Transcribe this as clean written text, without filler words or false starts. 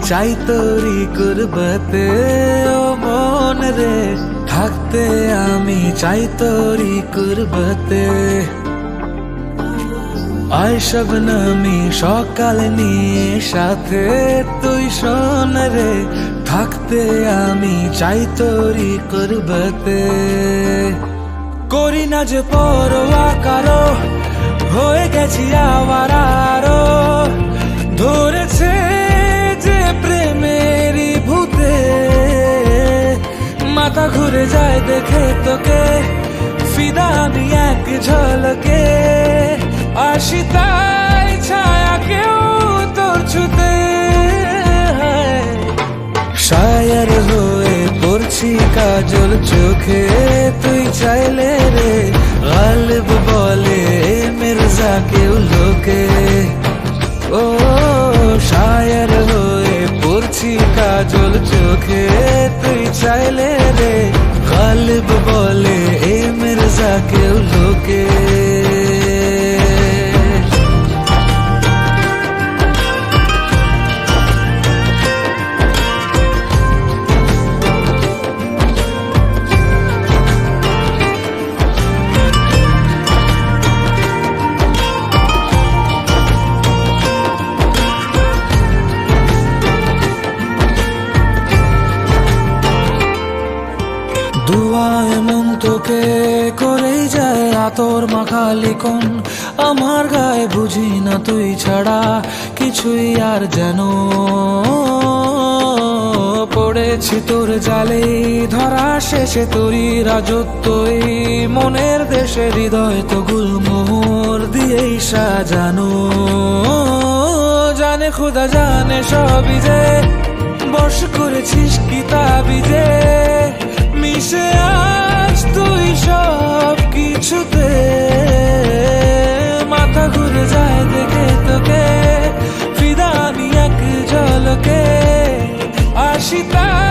চাই তোরি কুরবতে, ও মন রে থাকতে আমি চাই তোরি কুরবতে। আয় শবনমি সকাল নিয়ে সাথে, তুই শোন রে থাকতে আমি চাই তোরি কুরবতে। করি না যে পরোয়া কারো, হয়ে গেছি আওয়ারারো, ধরেছে যে প্রেমেরই ভূতে। মাথা ঘুরে যায় দেখে তোকে, ফিদা আমি এক ঝলকে, আসি তাই ছায়া কেউ তোর ছুতে। শায়ার হয়ে পড়ছি কাজল চোখে, তুই চাইলে রে গালিব বলে মির্জা কেউ লোকে। ও শায়ার হয়ে পড়ছি কাজল চোখে, তুই চাইলে রে গালিব বলে এ মির্জা কেউ লোকে। দুয়ায় মন তোকে করেই যায় আতর মাখালি কোন, আমার গায়ে বুঝি না তুই ছাড়া কিছুই আর যেন। পড়েছি তোর জালে ধরা শেষে তোরই রাজত্বই, মনের দেশে হৃদয় তো গুলমোহর দিয়েই সাজানো। জানে খুদা জানে সবই যে বশ করেছিস কিতাবিজে, মিশে আজ তুই সব কিছুতে। মাথা ঘুরে যায় দেখে তোকে, ফিদা আমি এক ঝলকে, আসি তাই